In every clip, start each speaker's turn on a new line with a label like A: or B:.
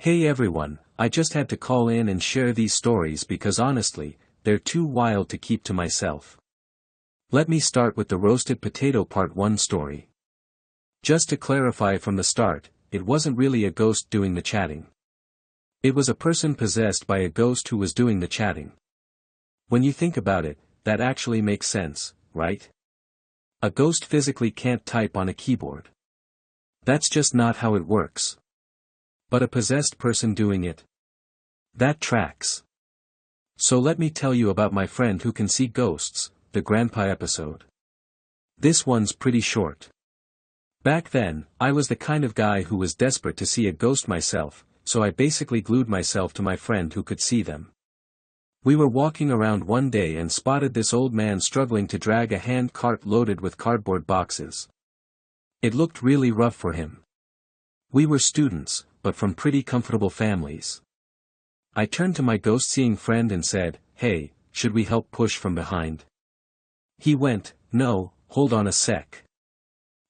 A: Hey everyone, I just had to call in and share these stories because honestly, they're too wild to keep to myself. Let me start with the roasted potato part 1 story. Just to clarify from the start, it wasn't really a ghost doing the chatting. It was a person possessed by a ghost who was doing the chatting. When you think about it, that actually makes sense, right? A ghost physically can't type on a keyboard. That's just not how it works. But a possessed person doing it? That tracks. So let me tell you about my friend who can see ghosts, the grandpa episode. This one's pretty short. Back then, I was the kind of guy who was desperate to see a ghost myself, so I basically glued myself to my friend who could see them. We were walking around one day and spotted this old man struggling to drag a hand cart loaded with cardboard boxes. It looked really rough for him. We were students, but from pretty comfortable families. I turned to my ghost-seeing friend and said, "Hey, should we help push from behind?" He went, "No, hold on a sec."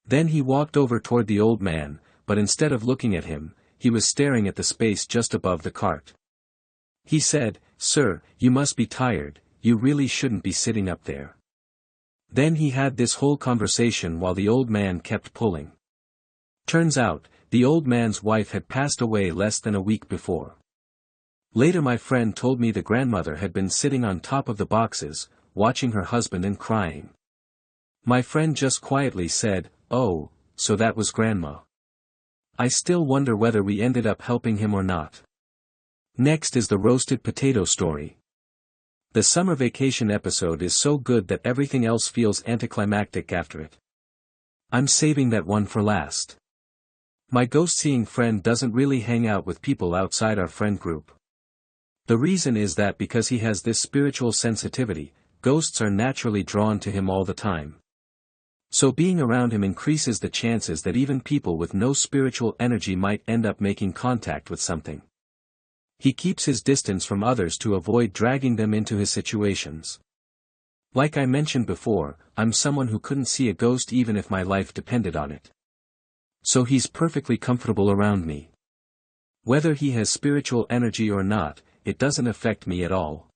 A: Then he walked over toward the old man, but instead of looking at him, he was staring at the space just above the cart. He said, "Sir, you must be tired, you really shouldn't be sitting up there." Then he had this whole conversation while the old man kept pulling. Turns out, the old man's wife had passed away less than a week before. Later my friend told me the grandmother had been sitting on top of the boxes, watching her husband and crying. My friend just quietly said, "Oh, so that was grandma." I still wonder whether we ended up helping him or not. Next is the roasted potato story. The summer vacation episode is so good that everything else feels anticlimactic after it. I'm saving that one for last. My ghost-seeing friend doesn't really hang out with people outside our friend group. The reason is that because he has this spiritual sensitivity, ghosts are naturally drawn to him all the time. So being around him increases the chances that even people with no spiritual energy might end up making contact with something. He keeps his distance from others to avoid dragging them into his situations. Like I mentioned before, I'm someone who couldn't see a ghost even if my life depended on it. So he's perfectly comfortable around me. Whether he has spiritual energy or not, it doesn't affect me at all.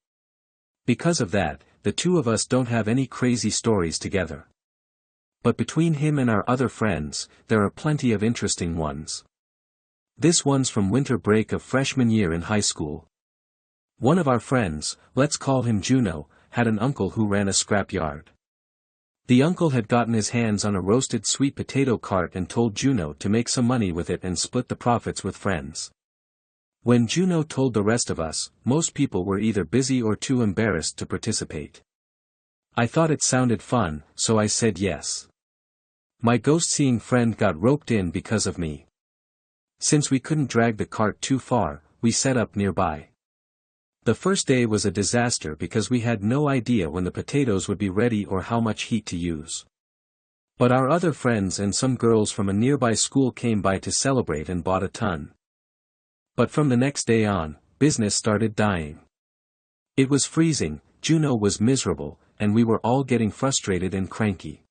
A: Because of that, the two of us don't have any crazy stories together. But between him and our other friends, there are plenty of interesting ones. This one's from winter break of freshman year in high school. One of our friends, let's call him Juno, had an uncle who ran a scrap yard. The uncle had gotten his hands on a roasted sweet potato cart and told Juno to make some money with it and split the profits with friends. When Juno told the rest of us, most people were either busy or too embarrassed to participate. I thought it sounded fun, so I said yes. My ghost-seeing friend got roped in because of me. Since we couldn't drag the cart too far, we set up nearby. The first day was a disaster because we had no idea when the potatoes would be ready or how much heat to use. But our other friends and some girls from a nearby school came by to celebrate and bought a ton. But from the next day on, business started dying. It was freezing, Juno was miserable, and we were all getting frustrated and cranky.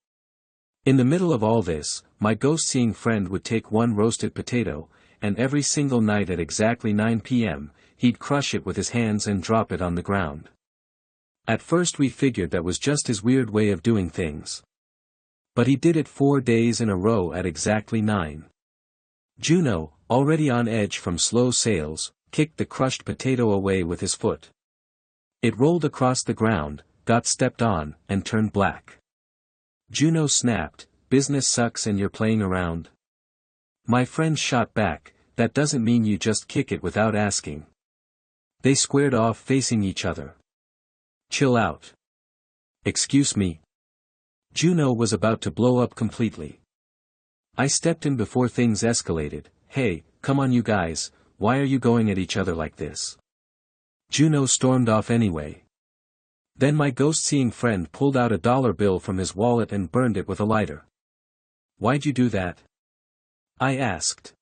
A: In the middle of all this, my ghost-seeing friend would take one roasted potato, and every single night at exactly 9 p.m., he'd crush it with his hands and drop it on the ground. At first we figured that was just his weird way of doing things. But he did it 4 days in a row at exactly 9. Juno, already on edge from slow sales, kicked the crushed potato away with his foot. It rolled across the ground, got stepped on, and turned black. Juno snapped, "Business sucks and you're playing around?" My friend shot back, "That doesn't mean you just kick it without asking." They squared off facing each other. "Chill out." "Excuse me." Juno was about to blow up completely. I stepped in before things escalated. "Hey, come on you guys, why are you going at each other like this?" Juno stormed off anyway. Then my ghost-seeing friend pulled out a dollar bill from his wallet and burned it with a lighter. "Why'd you do that?" I asked.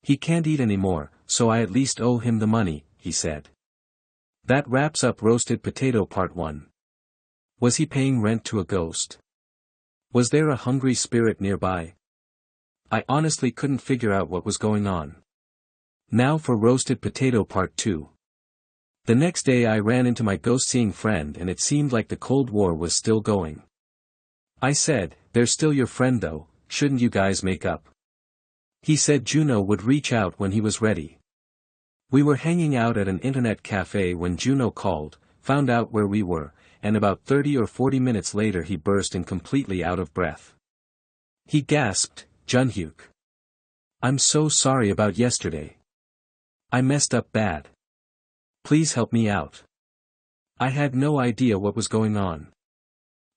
A: "He can't eat anymore, so I at least owe him the money," he said. That wraps up roasted potato part 1. Was he paying rent to a ghost? Was there a hungry spirit nearby? I honestly couldn't figure out what was going on. Now for roasted potato part 2. The next day I ran into my ghost-seeing friend and it seemed like the Cold War was still going. I said, "They're still your friend though, shouldn't you guys make up?" He said Juno would reach out when he was ready. We were hanging out at an internet cafe when Juno called, found out where we were, and about 30 or 40 minutes later he burst in completely out of breath. He gasped, "Junhyuk. I'm so sorry about yesterday. I messed up bad. Please help me out." I had no idea what was going on.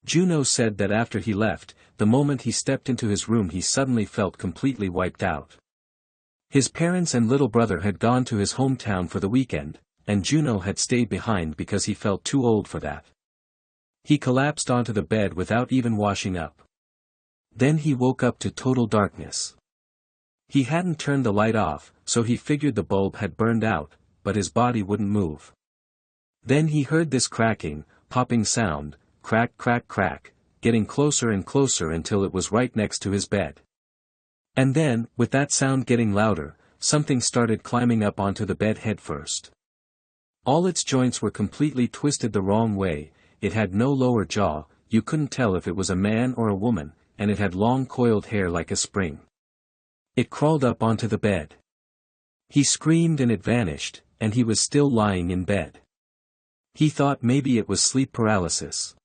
A: Juno said that after he left, the moment he stepped into his room he suddenly felt completely wiped out. His parents and little brother had gone to his hometown for the weekend, and Juno had stayed behind because he felt too old for that. He collapsed onto the bed without even washing up. Then he woke up to total darkness. He hadn't turned the light off, so he figured the bulb had burned out, but his body wouldn't move. Then he heard this cracking, popping sound, crack crack crack, getting closer and closer until it was right next to his bed. And then, with that sound getting louder, something started climbing up onto the bed head first. All its joints were completely twisted the wrong way, it had no lower jaw, you couldn't tell if it was a man or a woman, and it had long coiled hair like a spring. It crawled up onto the bed. He screamed and it vanished, and he was still lying in bed. He thought maybe it was sleep paralysis.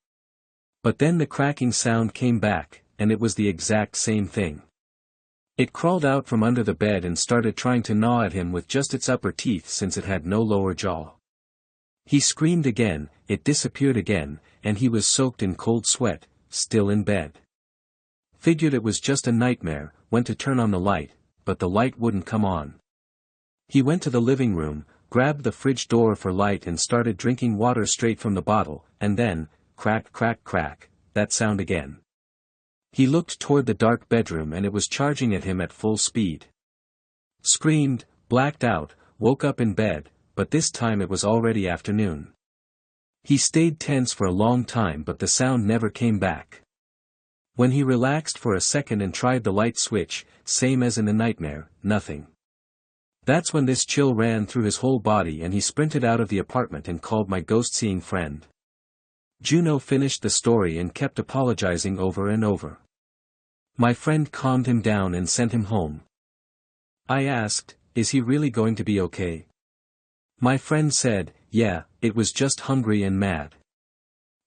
A: But then the cracking sound came back, and it was the exact same thing. It crawled out from under the bed and started trying to gnaw at him with just its upper teeth since it had no lower jaw. He screamed again, it disappeared again, and he was soaked in cold sweat, still in bed. Figured it was just a nightmare, went to turn on the light, but the light wouldn't come on. He went to the living room, grabbed the fridge door for light and started drinking water straight from the bottle, and then, crack crack crack, that sound again. He looked toward the dark bedroom and it was charging at him at full speed. Screamed, blacked out, woke up in bed, but this time it was already afternoon. He stayed tense for a long time but the sound never came back. When he relaxed for a second and tried the light switch, same as in the nightmare, nothing. That's when this chill ran through his whole body and he sprinted out of the apartment and called my ghost-seeing friend. Juno finished the story and kept apologizing over and over. My friend calmed him down and sent him home. I asked, "Is he really going to be okay?" My friend said, "Yeah, it was just hungry and mad."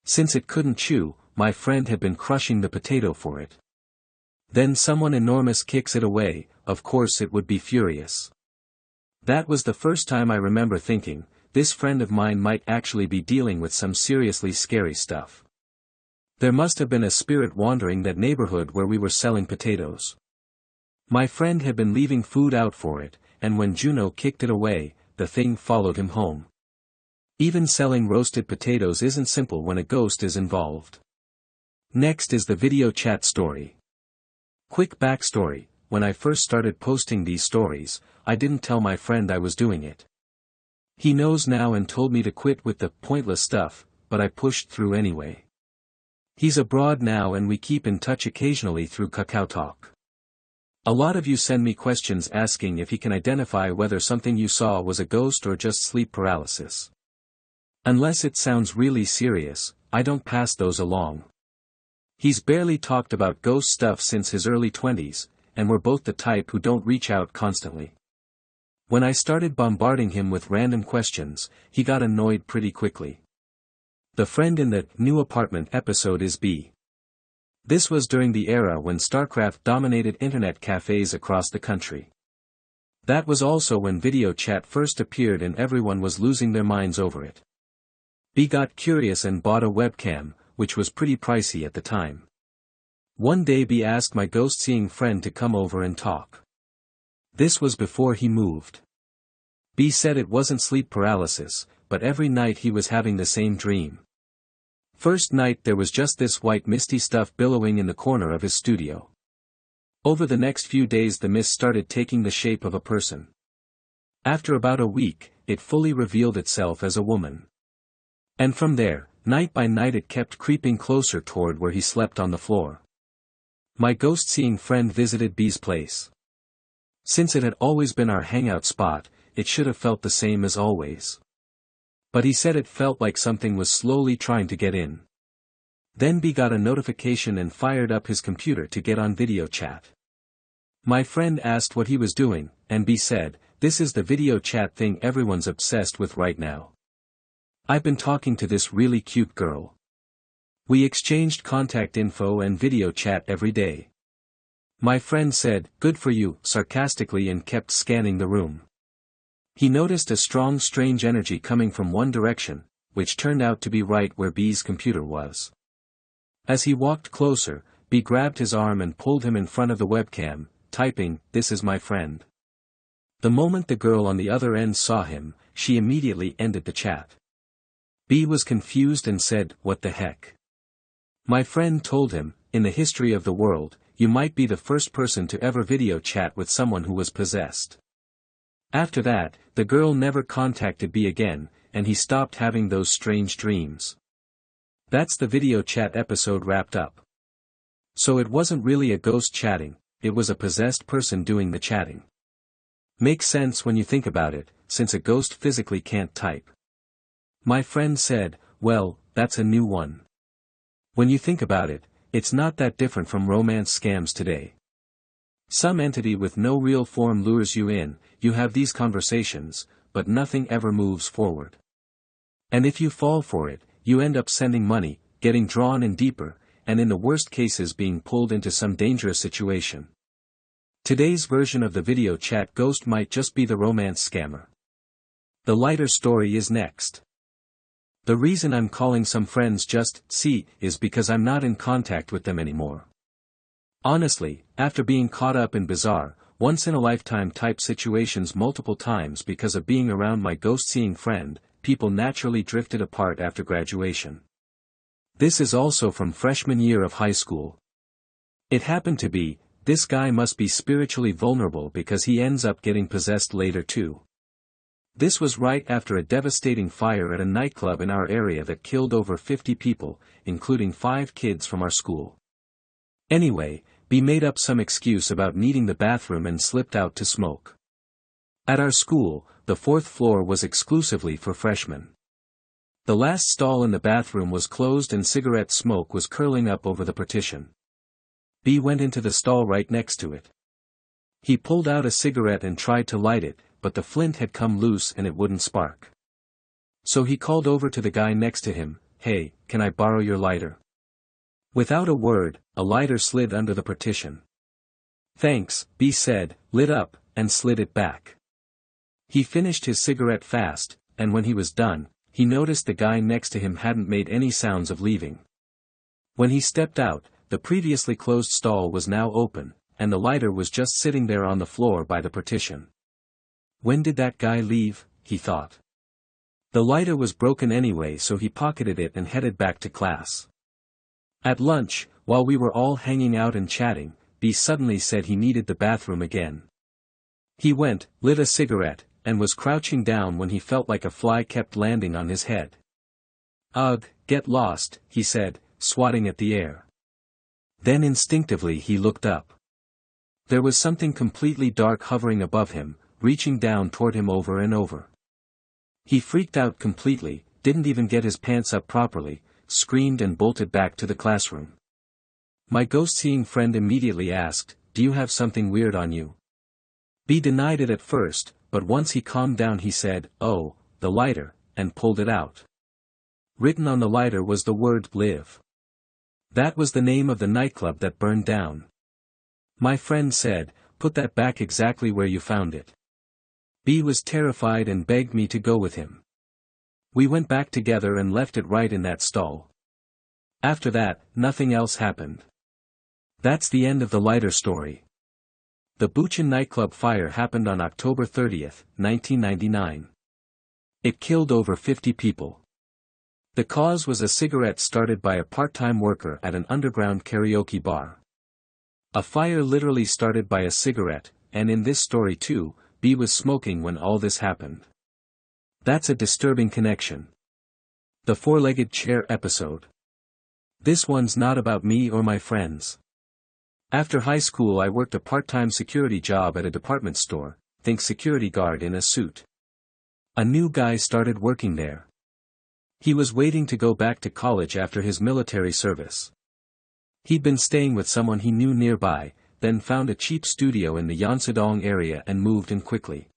A: Since it couldn't chew, my friend had been crushing the potato for it. Then someone enormous kicks it away, of course it would be furious. That was the first time I remember thinking, this friend of mine might actually be dealing with some seriously scary stuff. There must have been a spirit wandering that neighborhood where we were selling potatoes. My friend had been leaving food out for it, and when Juno kicked it away, the thing followed him home. Even selling roasted potatoes isn't simple when a ghost is involved. Next is the video chat story. Quick backstory, when I first started posting these stories, I didn't tell my friend I was doing it. He knows now and told me to quit with the pointless stuff, but I pushed through anyway. He's abroad now and we keep in touch occasionally through KakaoTalk. A lot of you send me questions asking if he can identify whether something you saw was a ghost or just sleep paralysis. Unless it sounds really serious, I don't pass those along. He's barely talked about ghost stuff since his early 20s, and we're both the type who don't reach out constantly. When I started bombarding him with random questions, he got annoyed pretty quickly. The friend in the new apartment episode is B. This was during the era when StarCraft dominated internet cafes across the country. That was also when video chat first appeared and everyone was losing their minds over it. B got curious and bought a webcam, which was pretty pricey at the time. One day B asked my ghost-seeing friend to come over and talk. This was before he moved. B said it wasn't sleep paralysis, but every night he was having the same dream. First night there was just this white misty stuff billowing in the corner of his studio. Over the next few days the mist started taking the shape of a person. After about a week, it fully revealed itself as a woman. And from there, night by night it kept creeping closer toward where he slept on the floor. My ghost-seeing friend visited B's place. Since it had always been our hangout spot, it should have felt the same as always. But he said it felt like something was slowly trying to get in. Then B got a notification and fired up his computer to get on video chat. My friend asked what he was doing, and B said, "This is the video chat thing everyone's obsessed with right now. I've been talking to this really cute girl. We exchanged contact info and video chat every day." My friend said, "Good for you," sarcastically, and kept scanning the room. He noticed a strong, strange energy coming from one direction, which turned out to be right where B's computer was. As he walked closer, B grabbed his arm and pulled him in front of the webcam, typing, "This is my friend." The moment the girl on the other end saw him, she immediately ended the chat. B was confused and said, "What the heck?" My friend told him, "In the history of the world, you might be the first person to ever video chat with someone who was possessed." After that, the girl never contacted B again, and he stopped having those strange dreams. That's the video chat episode wrapped up. So it wasn't really a ghost chatting, it was a possessed person doing the chatting. Makes sense when you think about it, since a ghost physically can't type. My friend said, "Well, that's a new one. When you think about it, it's not that different from romance scams today. Some entity with no real form lures you in, you have these conversations, but nothing ever moves forward. And if you fall for it, you end up sending money, getting drawn in deeper, and in the worst cases being pulled into some dangerous situation." Today's version of the video chat ghost might just be the romance scammer. The lighter story is next. The reason I'm calling some friends just C is because I'm not in contact with them anymore. Honestly, after being caught up in bizarre, once-in-a-lifetime type situations multiple times because of being around my ghost-seeing friend, people naturally drifted apart after graduation. This is also from freshman year of high school. It happened to be, this guy must be spiritually vulnerable because he ends up getting possessed later too. This was right after a devastating fire at a nightclub in our area that killed over 50 people, including 5 kids from our school. Anyway, B made up some excuse about needing the bathroom and slipped out to smoke. At our school, the 4th floor was exclusively for freshmen. The last stall in the bathroom was closed and cigarette smoke was curling up over the partition. B went into the stall right next to it. He pulled out a cigarette and tried to light it, but the flint had come loose and it wouldn't spark. So he called over to the guy next to him, "Hey, can I borrow your lighter?" Without a word, a lighter slid under the partition. "Thanks," B said, lit up, and slid it back. He finished his cigarette fast, and when he was done, he noticed the guy next to him hadn't made any sounds of leaving. When he stepped out, the previously closed stall was now open, and the lighter was just sitting there on the floor by the partition. When did that guy leave, he thought. The lighter was broken anyway, so he pocketed it and headed back to class. At lunch, while we were all hanging out and chatting, B suddenly said he needed the bathroom again. He went, lit a cigarette, and was crouching down when he felt like a fly kept landing on his head. "Ugh, get lost," he said, swatting at the air. Then instinctively he looked up. There was something completely dark hovering above him, reaching down toward him over and over. He freaked out completely, didn't even get his pants up properly, screamed and bolted back to the classroom. My ghost-seeing friend immediately asked, "Do you have something weird on you?" B denied it at first, but once he calmed down he said, "Oh, the lighter," and pulled it out. Written on the lighter was the word "live." That was the name of the nightclub that burned down. My friend said, "Put that back exactly where you found it." B was terrified and begged me to go with him. We went back together and left it right in that stall. After that, nothing else happened. That's the end of the lighter story. The Buchan nightclub fire happened on October 30th, 1999. It killed over 50 people. The cause was a cigarette started by a part-time worker at an underground karaoke bar. A fire literally started by a cigarette, and in this story too, B was smoking when all this happened. That's a disturbing connection. The four-legged chair episode. This one's not about me or my friends. After high school I worked a part-time security job at a department store, think security guard in a suit. A new guy started working there. He was waiting to go back to college after his military service. He'd been staying with someone he knew nearby, then found a cheap studio in the Yonsadong area and moved in quickly.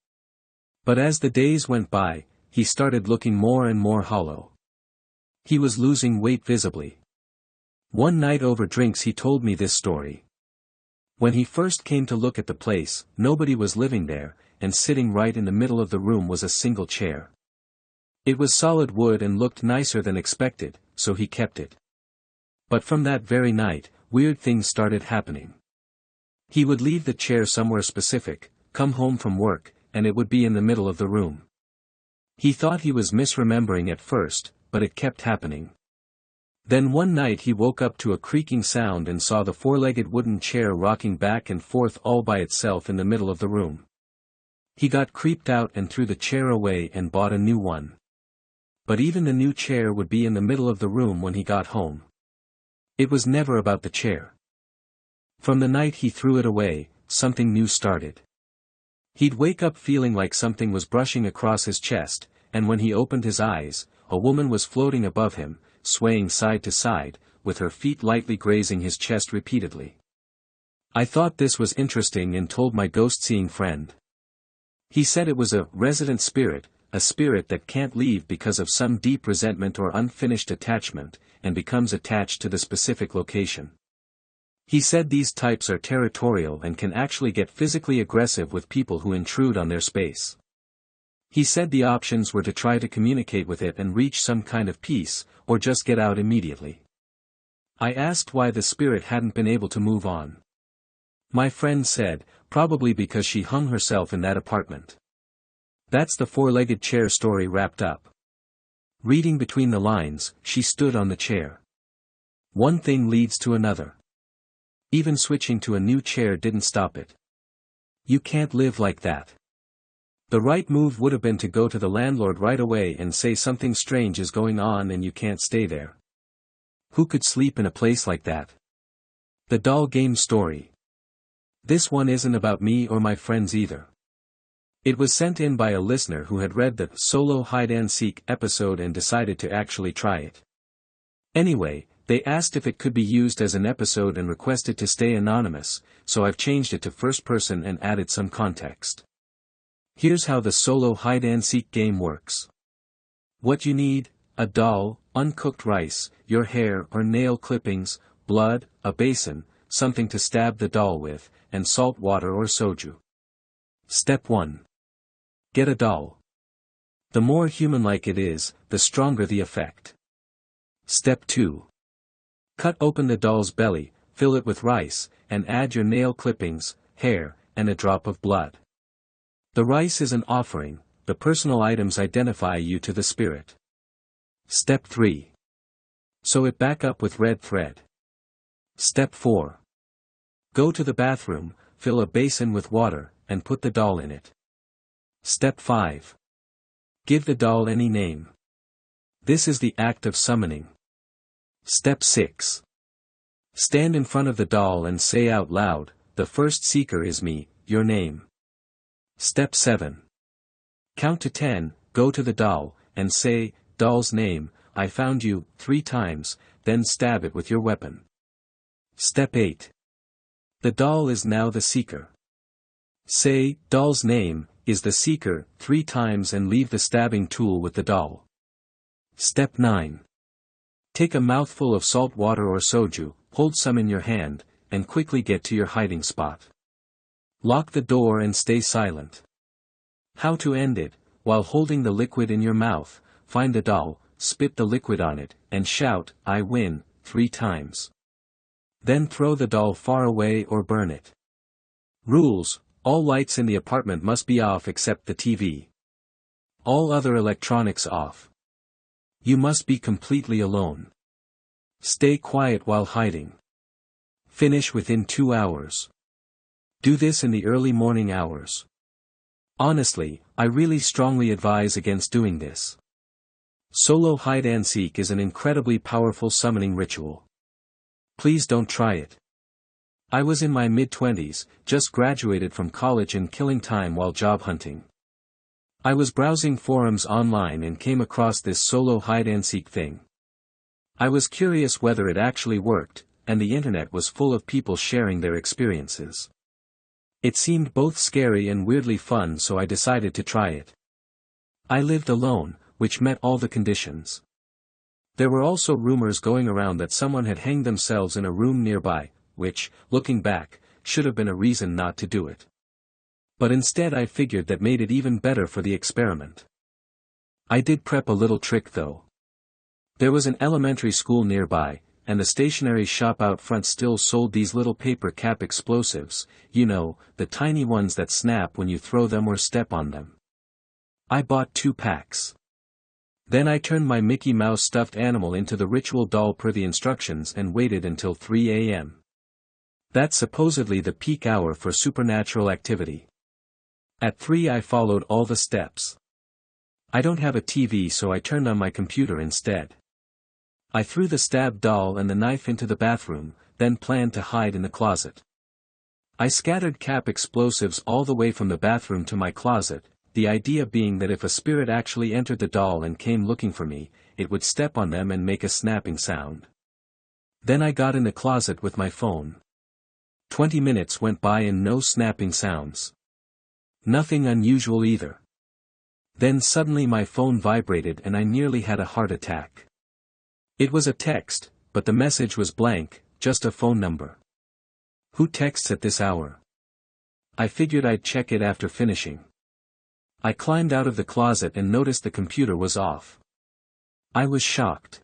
A: But as the days went by, he started looking more and more hollow. He was losing weight visibly. One night over drinks he told me this story. When he first came to look at the place, nobody was living there, and sitting right in the middle of the room was a single chair. It was solid wood and looked nicer than expected, so he kept it. But from that very night, weird things started happening. He would leave the chair somewhere specific, come home from work, and it would be in the middle of the room. He thought he was misremembering at first, but it kept happening. Then one night he woke up to a creaking sound and saw the four-legged wooden chair rocking back and forth all by itself in the middle of the room. He got creeped out and threw the chair away and bought a new one. But even the new chair would be in the middle of the room when he got home. It was never about the chair. From the night he threw it away, something new started. He'd wake up feeling like something was brushing across his chest, and when he opened his eyes, a woman was floating above him, swaying side to side, with her feet lightly grazing his chest repeatedly. I thought this was interesting and told my ghost-seeing friend. He said it was a resident spirit, a spirit that can't leave because of some deep resentment or unfinished attachment, and becomes attached to the specific location. He said these types are territorial and can actually get physically aggressive with people who intrude on their space. He said the options were to try to communicate with it and reach some kind of peace, or just get out immediately. I asked why the spirit hadn't been able to move on. My friend said, probably because she hung herself in that apartment. That's the four-legged chair story wrapped up. Reading between the lines, she stood on the chair. One thing leads to another. Even switching to a new chair didn't stop it. You can't live like that. The right move would have been to go to the landlord right away and say something strange is going on and you can't stay there. Who could sleep in a place like that? The doll game story. This one isn't about me or my friends either. It was sent in by a listener who had read the solo hide-and-seek episode and decided to actually try it. Anyway, they asked if it could be used as an episode and requested to stay anonymous, so I've changed it to first person and added some context. Here's how the solo hide-and-seek game works. What you need: a doll, uncooked rice, your hair or nail clippings, blood, a basin, something to stab the doll with, and salt water or soju. Step 1. Get a doll. The more human-like it is, the stronger the effect. Step 2. Cut open the doll's belly, fill it with rice, and add your nail clippings, hair, and a drop of blood. The rice is an offering, the personal items identify you to the spirit. Step 3. Sew it back up with red thread. Step 4. Go to the bathroom, fill a basin with water, and put the doll in it. Step 5. Give the doll any name. This is the act of summoning. Step 6. Stand in front of the doll and say out loud, "The first seeker is me, your name." Step 7. Count to 10, go to the doll, and say, "Doll's name, I found you," 3 times, then stab it with your weapon. Step 8. The doll is now the seeker. Say, "Doll's name, is the seeker," 3 times and leave the stabbing tool with the doll. Step 9. Take a mouthful of salt water or soju, hold some in your hand, and quickly get to your hiding spot. Lock the door and stay silent. How to end it: while holding the liquid in your mouth, find the doll, spit the liquid on it, and shout, "I win," 3 times. Then throw the doll far away or burn it. Rules: all lights in the apartment must be off except the TV. All other electronics off. You must be completely alone. Stay quiet while hiding. Finish within 2 hours. Do this in the early morning hours. Honestly, I really strongly advise against doing this. Solo hide-and-seek is an incredibly powerful summoning ritual. Please don't try it. I was in my mid-20s, just graduated from college and killing time while job hunting. I was browsing forums online and came across this solo hide-and-seek thing. I was curious whether it actually worked, and the internet was full of people sharing their experiences. It seemed both scary and weirdly fun, so I decided to try it. I lived alone, which met all the conditions. There were also rumors going around that someone had hanged themselves in a room nearby, which, looking back, should have been a reason not to do it. But instead I figured that made it even better for the experiment. I did prep a little trick though. There was an elementary school nearby, and the stationery shop out front still sold these little paper cap explosives, you know, the tiny ones that snap when you throw them or step on them. I bought 2 packs. Then I turned my Mickey Mouse stuffed animal into the ritual doll per the instructions and waited until 3 a.m. That's supposedly the peak hour for supernatural activity. At 3 I followed all the steps. I don't have a TV, so I turned on my computer instead. I threw the stabbed doll and the knife into the bathroom, then planned to hide in the closet. I scattered cap explosives all the way from the bathroom to my closet, the idea being that if a spirit actually entered the doll and came looking for me, it would step on them and make a snapping sound. Then I got in the closet with my phone. 20 minutes went by and no snapping sounds. Nothing unusual either. Then suddenly my phone vibrated and I nearly had a heart attack. It was a text, but the message was blank, just a phone number. Who texts at this hour? I figured I'd check it after finishing. I climbed out of the closet and noticed the computer was off. I was shocked.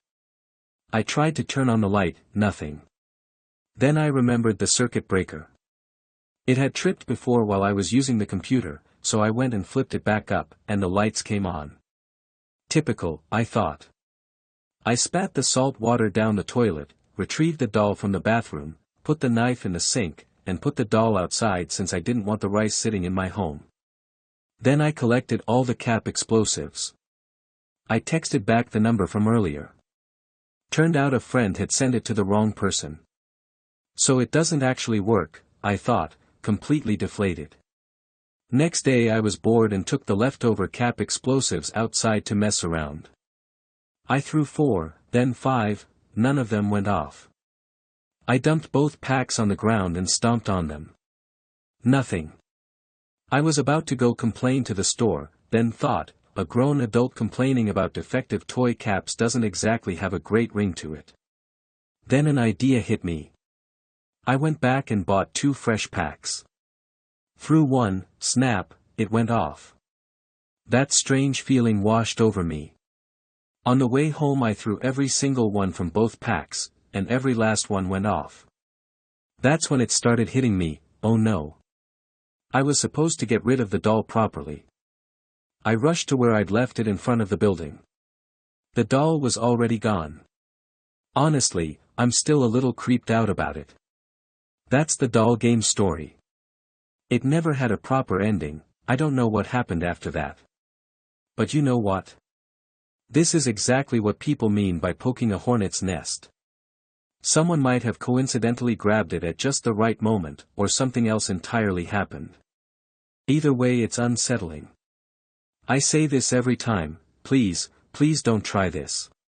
A: I tried to turn on the light, nothing. Then I remembered the circuit breaker. It had tripped before while I was using the computer, so I went and flipped it back up, and the lights came on. Typical, I thought. I spat the salt water down the toilet, retrieved the doll from the bathroom, put the knife in the sink, and put the doll outside since I didn't want the rice sitting in my home. Then I collected all the cap explosives. I texted back the number from earlier. Turned out a friend had sent it to the wrong person. So it doesn't actually work, I thought, completely deflated. Next day I was bored and took the leftover cap explosives outside to mess around. I threw 4, then 5, none of them went off. I dumped both packs on the ground and stomped on them. Nothing. I was about to go complain to the store, then thought, a grown adult complaining about defective toy caps doesn't exactly have a great ring to it. Then an idea hit me. I went back and bought 2 fresh packs. Threw one, snap, it went off. That strange feeling washed over me. On the way home I threw every single one from both packs, and every last one went off. That's when it started hitting me, oh no. I was supposed to get rid of the doll properly. I rushed to where I'd left it in front of the building. The doll was already gone. Honestly, I'm still a little creeped out about it. That's the doll game story. It never had a proper ending, I don't know what happened after that. But you know what? This is exactly what people mean by poking a hornet's nest. Someone might have coincidentally grabbed it at just the right moment, or something else entirely happened. Either way it's unsettling. I say this every time, please don't try this.